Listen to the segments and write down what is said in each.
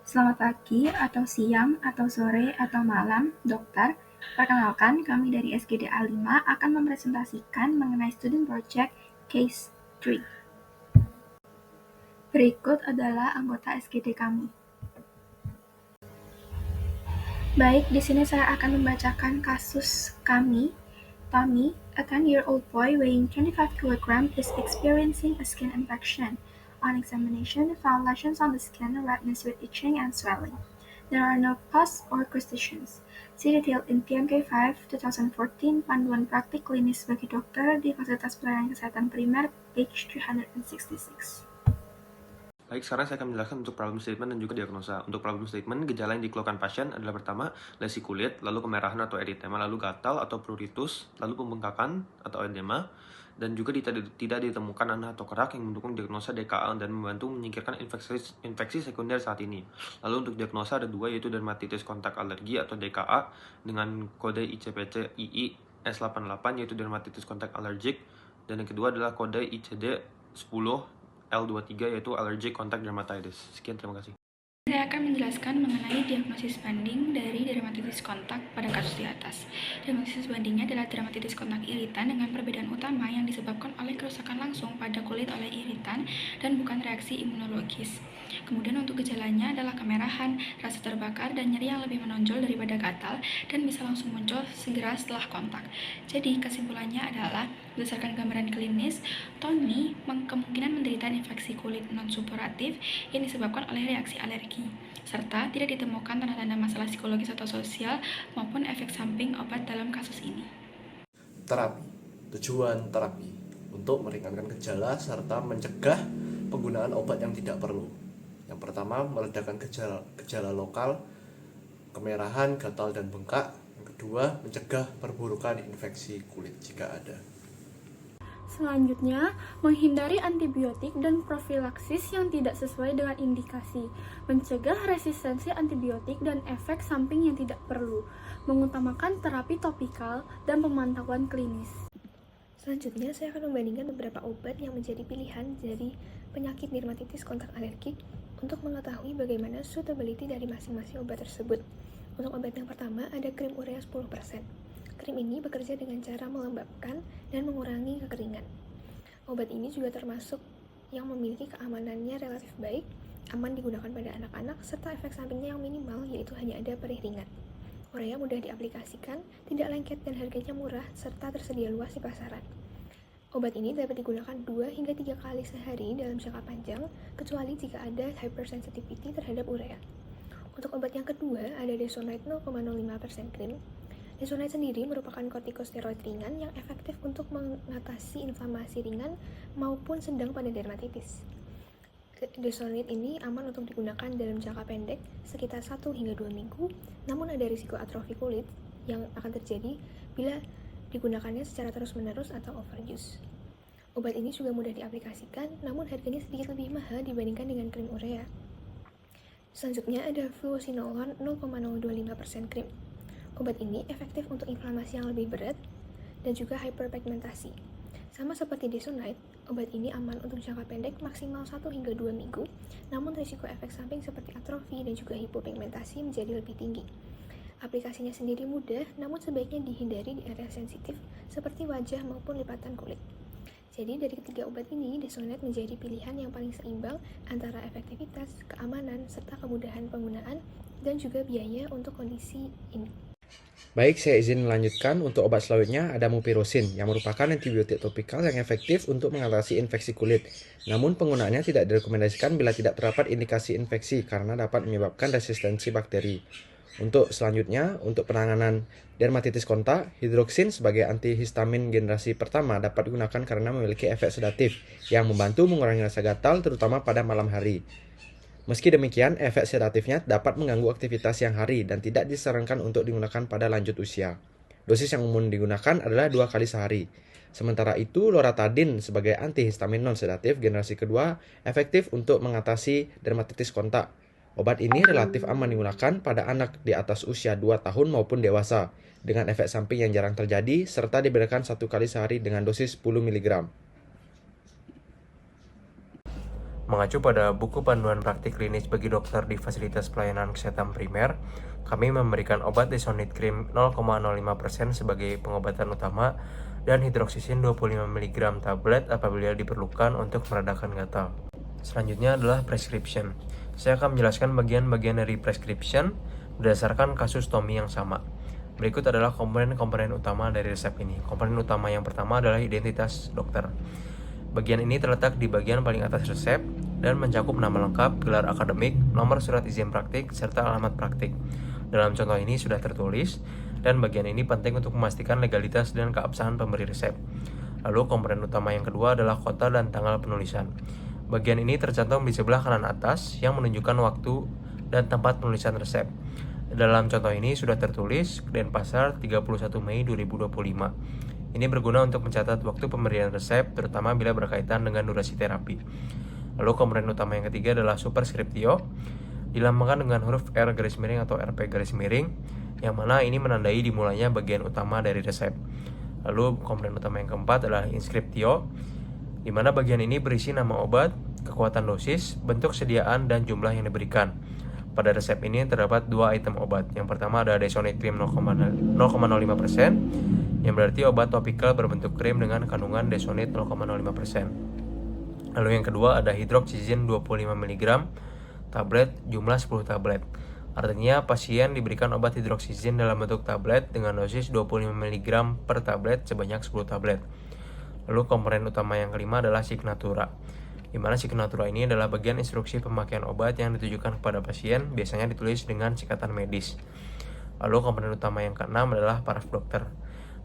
Selamat pagi, atau siang, atau sore, atau malam, dokter. Perkenalkan, kami dari SGD A5 akan mempresentasikan mengenai student project case 3. Berikut adalah anggota SGD kami. Baik, di sini saya akan membacakan kasus kami. Tommy, a 10-year-old boy weighing 25 kg, is experiencing a skin infection. On examination, found lesions on the skin, redness with itching and swelling. There are no pus or crustaceans. See detailed in PMK 5 2014 Panduan Praktik Klinis bagi Dokter di Fasilitas Pelayanan Kesehatan Primer, page 366. Baik, sekarang saya akan menjelaskan untuk problem statement dan juga diagnosa. Untuk problem statement, gejala yang dikeluhkan pasien adalah pertama, lesi kulit, lalu kemerahan atau eritema, lalu gatal atau pruritus, lalu pembengkakan atau edema, dan juga tidak ditemukan aneh atau kerak yang mendukung diagnosa DKA dan membantu menyingkirkan infeksi sekunder saat ini. Lalu untuk diagnosa ada dua, yaitu dermatitis kontak alergi atau DKA dengan kode ICPC II S88, yaitu dermatitis kontak alergik, dan yang kedua adalah kode ICD 10 L23, yaitu allergic contact dermatitis. Sekian, terima kasih. Saya akan menjelaskan mengenai diagnosis banding dari dermatitis kontak pada kasus di atas. Diagnosis bandingnya adalah dermatitis kontak iritan dengan perbedaan utama yang disebabkan oleh kerusakan langsung pada kulit oleh iritan dan bukan reaksi imunologis. Kemudian untuk gejalanya adalah kemerahan, rasa terbakar, dan nyeri yang lebih menonjol daripada gatal dan bisa langsung muncul segera setelah kontak. Jadi kesimpulannya adalah berdasarkan gambaran klinis, Tony kemungkinan menderita infeksi kulit non-supuratif yang disebabkan oleh reaksi alergi, serta tidak ditemukan tanda-tanda masalah psikologis atau sosial maupun efek samping obat dalam kasus ini. Terapi. Tujuan terapi untuk meringankan gejala serta mencegah penggunaan obat yang tidak perlu. Yang pertama, meredakan gejala lokal, kemerahan, gatal, dan bengkak. Yang kedua, mencegah perburukan infeksi kulit jika ada. Selanjutnya, menghindari antibiotik dan profilaksis yang tidak sesuai dengan indikasi, mencegah resistensi antibiotik dan efek samping yang tidak perlu, mengutamakan terapi topikal dan pemantauan klinis. Selanjutnya, saya akan membandingkan beberapa obat yang menjadi pilihan dari penyakit dermatitis kontak alergik untuk mengetahui bagaimana suitability dari masing-masing obat tersebut. Untuk obat yang pertama, ada krim urea 10%. Krim ini bekerja dengan cara melembabkan dan mengurangi kekeringan. Obat ini juga termasuk yang memiliki keamanannya relatif baik, aman digunakan pada anak-anak, serta efek sampingnya yang minimal, yaitu hanya ada perih ringan. Urea mudah diaplikasikan, tidak lengket, dan harganya murah, serta tersedia luas di pasaran. Obat ini dapat digunakan 2 hingga 3 kali sehari dalam jangka panjang, kecuali jika ada hypersensitivity terhadap urea. Untuk obat yang kedua, ada Desonide 0,05% krim. Desonide sendiri merupakan kortikosteroid ringan yang efektif untuk mengatasi inflamasi ringan maupun sedang pada dermatitis. Desonide ini aman untuk digunakan dalam jangka pendek, sekitar 1 hingga 2 minggu, namun ada risiko atrofi kulit yang akan terjadi bila digunakannya secara terus-menerus atau overuse. Obat ini juga mudah diaplikasikan, namun harganya sedikit lebih mahal dibandingkan dengan krim urea. Selanjutnya ada fluocinolone 0,025% krim. Obat ini efektif untuk inflamasi yang lebih berat dan juga hyperpigmentasi. Sama seperti Desonide, obat ini aman untuk jangka pendek maksimal 1 hingga 2 minggu, namun risiko efek samping seperti atrofi dan juga hipopigmentasi menjadi lebih tinggi. Aplikasinya sendiri mudah, namun sebaiknya dihindari di area sensitif seperti wajah maupun lipatan kulit. Jadi dari ketiga obat ini, Desonide menjadi pilihan yang paling seimbang antara efektivitas, keamanan, serta kemudahan penggunaan, dan juga biaya untuk kondisi ini. Baik, saya izin melanjutkan. Untuk obat selanjutnya ada mupirocin, yang merupakan antibiotik topikal yang efektif untuk mengatasi infeksi kulit. Namun penggunaannya tidak direkomendasikan bila tidak terdapat indikasi infeksi karena dapat menyebabkan resistensi bakteri. Untuk selanjutnya, untuk penanganan dermatitis kontak, hidroksin sebagai antihistamin generasi pertama dapat digunakan karena memiliki efek sedatif yang membantu mengurangi rasa gatal terutama pada malam hari. Meski demikian, efek sedatifnya dapat mengganggu aktivitas siang hari dan tidak disarankan untuk digunakan pada lanjut usia. Dosis yang umum digunakan adalah 2 kali sehari. Sementara itu, loratadin sebagai antihistamin non-sedatif generasi kedua efektif untuk mengatasi dermatitis kontak. Obat ini relatif aman digunakan pada anak di atas usia 2 tahun maupun dewasa, dengan efek samping yang jarang terjadi, serta diberikan 1 kali sehari dengan dosis 10 mg. Mengacu pada buku panduan praktik klinis bagi dokter di fasilitas pelayanan kesehatan primer, kami memberikan obat Desonid Cream 0,05% sebagai pengobatan utama dan hidroksisin 25 mg tablet apabila diperlukan untuk meredakan gatal. Selanjutnya adalah prescription. Saya akan menjelaskan bagian-bagian dari prescription berdasarkan kasus TOMI yang sama. Berikut adalah komponen-komponen utama dari resep ini. Komponen utama yang pertama adalah identitas dokter. Bagian ini terletak di bagian paling atas resep dan mencakup nama lengkap, gelar akademik, nomor surat izin praktik, serta alamat praktik. Dalam contoh ini sudah tertulis, dan bagian ini penting untuk memastikan legalitas dan keabsahan pemberi resep. Lalu komponen utama yang kedua adalah kota dan tanggal penulisan. Bagian ini tercantum di sebelah kanan atas yang menunjukkan waktu dan tempat penulisan resep. Dalam contoh ini sudah tertulis Denpasar 31 Mei 2025. Ini berguna untuk mencatat waktu pemberian resep, terutama bila berkaitan dengan durasi terapi. Lalu komponen utama yang ketiga adalah superscriptio, dilambangkan dengan huruf R garis miring atau RP garis miring, yang mana ini menandai dimulainya bagian utama dari resep. Lalu komponen utama yang keempat adalah inscriptio, di mana bagian ini berisi nama obat, kekuatan dosis, bentuk sediaan, dan jumlah yang diberikan. Pada resep ini terdapat dua item obat. Yang pertama ada Desonid Cream 0,05%, yang berarti obat topikal berbentuk krim dengan kandungan Desonid 0,05%. Lalu yang kedua ada hidroksisin 25 mg tablet jumlah 10 tablet. Artinya pasien diberikan obat hidroksisin dalam bentuk tablet dengan dosis 25 mg per tablet sebanyak 10 tablet. Lalu komponen utama yang kelima adalah signatura, di mana signatura ini adalah bagian instruksi pemakaian obat yang ditujukan kepada pasien, biasanya ditulis dengan sikatan medis. Lalu komponen utama yang keenam adalah paraf dokter.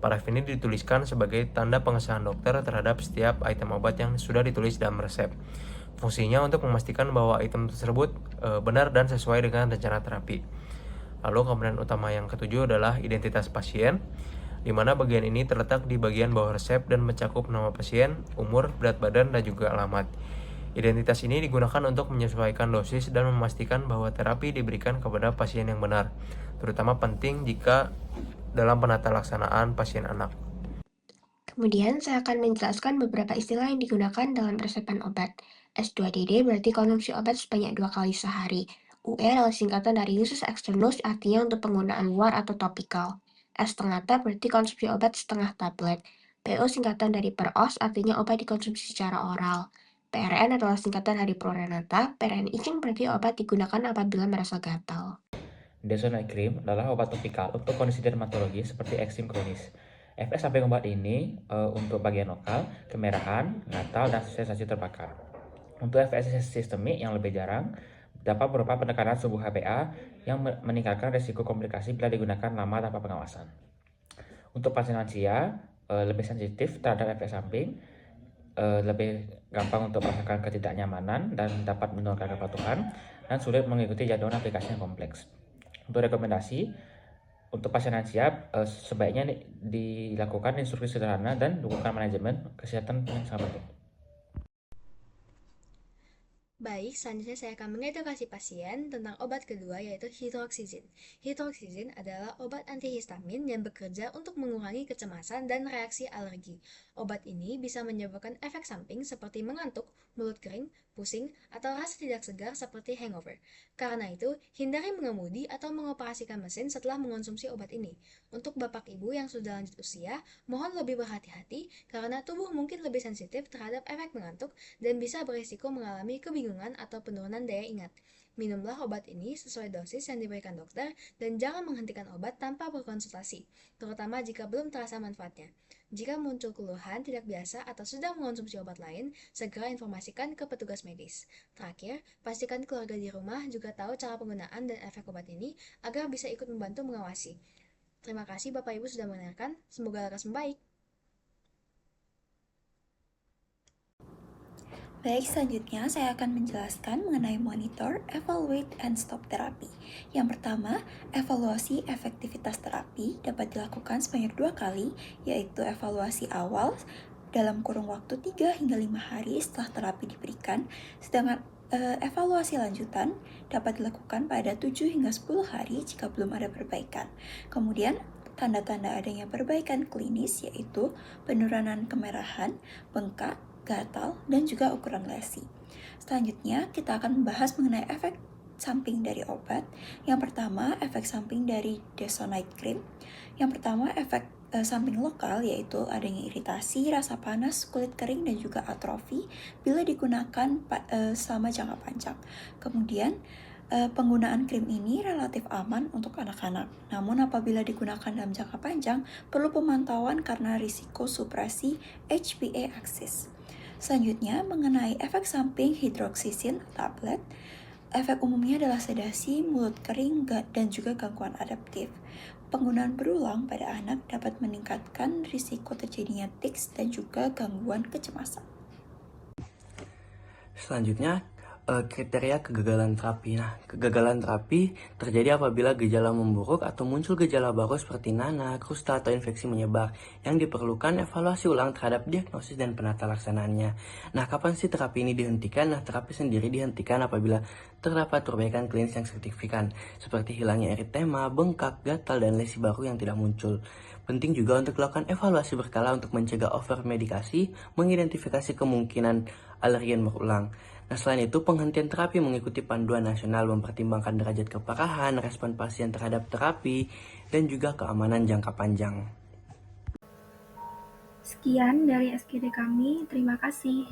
Paraf ini dituliskan sebagai tanda pengesahan dokter terhadap setiap item obat yang sudah ditulis dalam resep. Fungsinya untuk memastikan bahwa item tersebut benar dan sesuai dengan rencana terapi. Lalu komponen utama yang ketujuh adalah identitas pasien, di mana bagian ini terletak di bagian bawah resep dan mencakup nama pasien, umur, berat badan, dan juga alamat. Identitas ini digunakan untuk menyesuaikan dosis dan memastikan bahwa terapi diberikan kepada pasien yang benar, terutama penting jika dalam penata laksanaan pasien anak. Kemudian saya akan menjelaskan beberapa istilah yang digunakan dalam resepan obat. S2DD berarti konsumsi obat sebanyak 2 kali sehari. UE adalah singkatan dari usus externus, artinya untuk penggunaan luar atau topikal. S-T berarti konsumsi obat setengah tablet. PO singkatan dari per os, artinya obat dikonsumsi secara oral. PRN adalah singkatan dari prorenata. PRN itching berarti obat digunakan apabila merasa gatal. Desonid Cream adalah obat topikal untuk kondisi dermatologi seperti eksim kronis. Efek samping obat ini untuk bagian lokal, kemerahan, gatal, dan sensasi terbakar. Untuk efek sistemik yang lebih jarang, dapat berupa penekanan suhu HPA yang meningkatkan risiko komplikasi bila digunakan lama tanpa pengawasan. Untuk pasien lansia, lebih sensitif terhadap efek samping, lebih gampang untuk merasakan ketidaknyamanan dan dapat menurunkan kepatuhan, dan sulit mengikuti jadwal aplikasi yang kompleks. Untuk rekomendasi, untuk pasien lansia, sebaiknya dilakukan instruksi sederhana dan dukungan manajemen kesehatan yang sangat penting. Baik, selanjutnya saya akan mengedukasi pasien tentang obat kedua, yaitu hidroksisin. Hidroksisin adalah obat antihistamin yang bekerja untuk mengurangi kecemasan dan reaksi alergi. Obat ini bisa menyebabkan efek samping seperti mengantuk, mulut kering, pusing, atau rasa tidak segar seperti hangover. Karena itu, hindari mengemudi atau mengoperasikan mesin setelah mengonsumsi obat ini. Untuk bapak ibu yang sudah lanjut usia, mohon lebih berhati-hati karena tubuh mungkin lebih sensitif terhadap efek mengantuk dan bisa berisiko mengalami kebingungan atau penurunan daya ingat. Minumlah obat ini sesuai dosis yang diberikan dokter dan jangan menghentikan obat tanpa berkonsultasi, terutama jika belum terasa manfaatnya. Jika muncul keluhan tidak biasa atau sedang mengonsumsi obat lain, segera informasikan ke petugas medis. Terakhir, pastikan keluarga di rumah juga tahu cara penggunaan dan efek obat ini agar bisa ikut membantu mengawasi. Terima kasih Bapak Ibu sudah mendengarkan, semoga lekas membaik. Baik, selanjutnya saya akan menjelaskan mengenai monitor, evaluate, and stop terapi. Yang pertama, evaluasi efektivitas terapi dapat dilakukan sebanyak 2 kali, yaitu evaluasi awal dalam kurun waktu 3 hingga 5 hari setelah terapi diberikan, sedangkan evaluasi lanjutan dapat dilakukan pada 7 hingga 10 hari jika belum ada perbaikan. Kemudian, tanda-tanda adanya perbaikan klinis yaitu penurunan kemerahan, bengkak, gatal, dan juga ukuran lesi. Selanjutnya, kita akan membahas mengenai efek samping dari obat. Yang pertama, efek samping dari Desonide Cream. Yang pertama, efek samping lokal yaitu adanya iritasi, rasa panas, kulit kering, dan juga atrofi bila digunakan selama jangka panjang. Kemudian, penggunaan krim ini relatif aman untuk anak-anak. Namun apabila digunakan dalam jangka panjang, perlu pemantauan karena risiko supresi HPA axis. Selanjutnya, mengenai efek samping hidroksisin tablet. Efek umumnya adalah sedasi, mulut kering, dan juga gangguan adaptif. Penggunaan berulang pada anak dapat meningkatkan risiko terjadinya tics dan juga gangguan kecemasan. Selanjutnya, kriteria kegagalan terapi. Nah, kegagalan terapi terjadi apabila gejala memburuk atau muncul gejala baru seperti nanah, kusta, atau infeksi menyebar yang diperlukan evaluasi ulang terhadap diagnosis dan penata laksanaannya. Nah, kapan sih terapi ini dihentikan? Nah, terapi sendiri dihentikan apabila terdapat perbaikan klinis yang signifikan, seperti hilangnya eritema, bengkak, gatal, dan lesi baru yang tidak muncul. Penting juga untuk melakukan evaluasi berkala untuk mencegah over medikasi, mengidentifikasi kemungkinan alergen berulang. Nah, selain itu, penghentian terapi mengikuti panduan nasional mempertimbangkan derajat keparahan, respon pasien terhadap terapi, dan juga keamanan jangka panjang. Sekian dari SGD kami, terima kasih.